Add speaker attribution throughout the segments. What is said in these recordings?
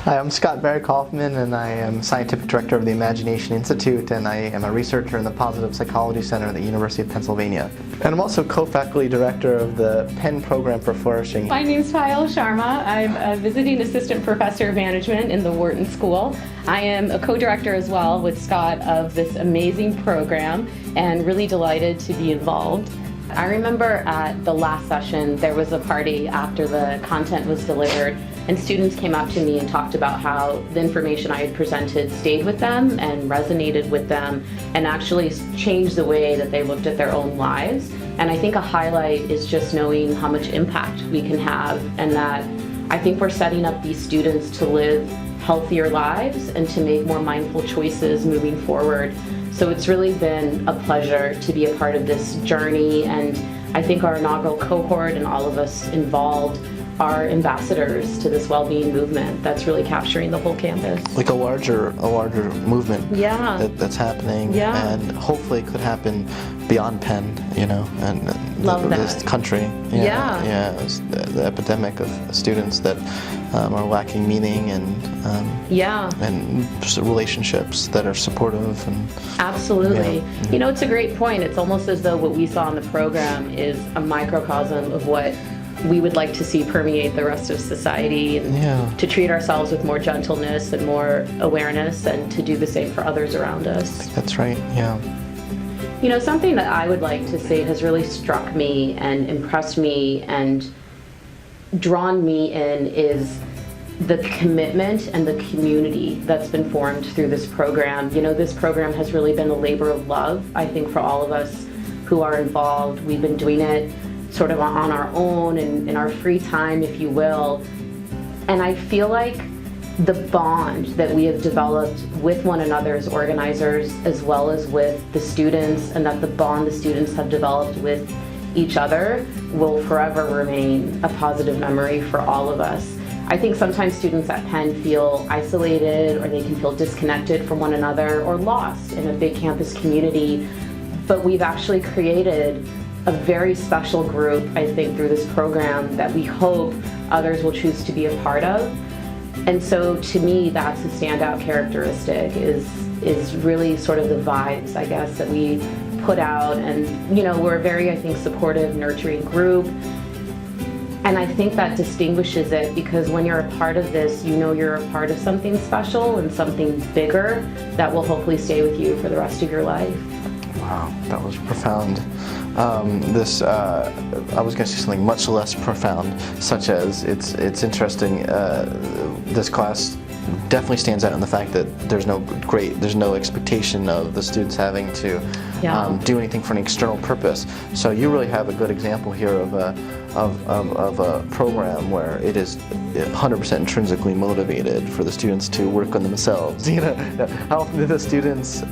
Speaker 1: Hi, I'm Scott Barry Kaufman, and I am Scientific Director of the Imagination Institute, and I am a researcher in the Positive Psychology Center at the University of Pennsylvania. And I'm also co-faculty director of the Penn program for Flourishing.
Speaker 2: My name's Payal, Sharma. I'm a visiting assistant professor of management in the Wharton School. I am a co-director as well with Scott of this amazing program, and really delighted to be involved. I remember at the last session there was a party after the content was delivered, and students came up to me and talked about how the information I had presented stayed with them and resonated with them and actually changed the way that they looked at their own lives. And I think a highlight is just knowing how much impact we can have, and that I think we're setting up these students to live healthier lives and to make more mindful choices moving forward. So it's really been a pleasure to be a part of this journey, and I think our inaugural cohort and all of us involved are ambassadors to this well-being movement that's really capturing the whole campus.
Speaker 1: Like a larger movement that's happening, and hopefully it could happen beyond Penn, and this country. The epidemic of students that are lacking meaning and just relationships that are supportive. And
Speaker 2: absolutely. It's a great point. It's almost as though what we saw in the program is a microcosm of what we would like to see permeate the rest of society, and to treat ourselves with more gentleness and more awareness, and to do the same for others around us.
Speaker 1: That's right,
Speaker 2: Something that I would like to say has really struck me and impressed me and drawn me in is the commitment and the community that's been formed through this program. This program has really been a labor of love, I think, for all of us who are involved. We've been doing it sort of on our own and in our free time, if you will. And I feel like the bond that we have developed with one another as organizers, as well as with the students, and that the bond the students have developed with each other will forever remain a positive memory for all of us. I think sometimes students at Penn feel isolated, or they can feel disconnected from one another or lost in a big campus community. But we've actually created a very special group, I think, through this program that we hope others will choose to be a part of. And so to me, that's a standout characteristic, is really sort of the vibes, I guess, that we put out. And we're a very, I think, supportive, nurturing group. And I think that distinguishes it, because when you're a part of this, you're a part of something special and something bigger that will hopefully stay with you for the rest of your life.
Speaker 1: Wow, that was profound. I was going to say something much less profound, such as it's interesting. This class definitely stands out in the fact that there's no expectation of the students having to do anything for an external purpose. So you really have a good example here of a program where it is 100% intrinsically motivated for the students to work on themselves. How often do the students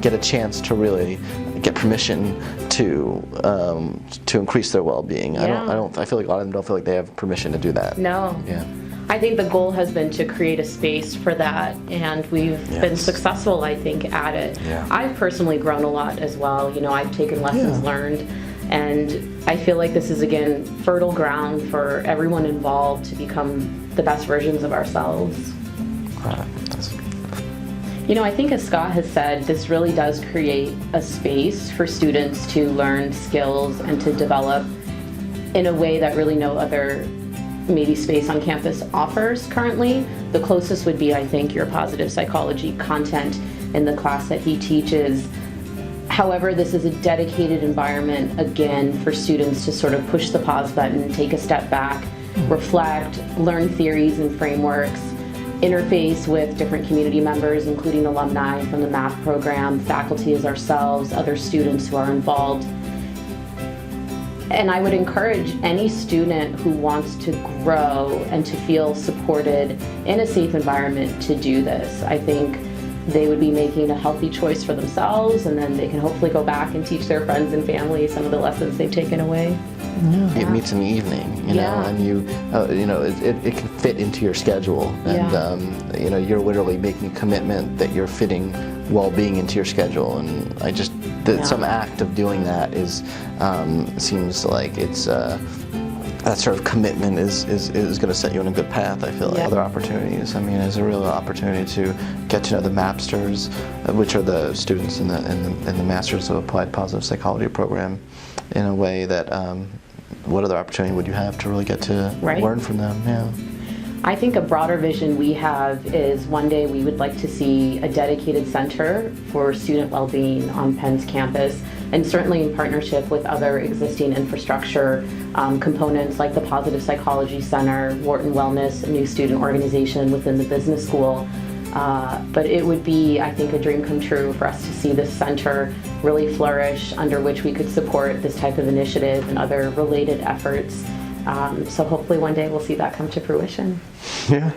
Speaker 1: get a chance to really get permission to increase their well-being? I feel like a lot of them don't feel like they have permission to do that.
Speaker 2: No. I think the goal has been to create a space for that, and we've been successful, I think, at it. I've personally grown a lot as well. I've taken lessons learned, and I feel like this is, again, fertile ground for everyone involved to become the best versions of ourselves. I think, as Scott has said, this really does create a space for students to learn skills and to develop in a way that really no other maybe space on campus offers currently. The closest would be, I think, your positive psychology content in the class that he teaches. However, this is a dedicated environment, again, for students to sort of push the pause button, take a step back, reflect, learn theories and frameworks, interface with different community members, including alumni from the math program, faculty as ourselves, other students who are involved. And I would encourage any student who wants to grow and to feel supported in a safe environment to do this. I think they would be making a healthy choice for themselves, and then they can hopefully go back and teach their friends and family some of the lessons they've taken away.
Speaker 1: It meets in the evening, and it can fit into your schedule, and you're literally making a commitment that you're fitting well-being into your schedule, and some act of doing that is seems like it's that sort of commitment is going to set you on a good path. I feel like
Speaker 2: Yeah.
Speaker 1: other opportunities. I mean, there's a real opportunity to get to know the Mapsters, which are the students in the Masters of Applied Positive Psychology program, in a way that what other opportunity would you have to really get to
Speaker 2: Right.
Speaker 1: learn from them? Yeah.
Speaker 2: I think a broader vision we have is one day we would like to see a dedicated center for student well-being on Penn's campus, and certainly in partnership with other existing infrastructure components like the Positive Psychology Center, Wharton Wellness, a new student organization within the business school. But it would be, I think, a dream come true for us to see this center really flourish, under which we could support this type of initiative and other related efforts. So hopefully one day we'll see that come to fruition.
Speaker 1: Yeah.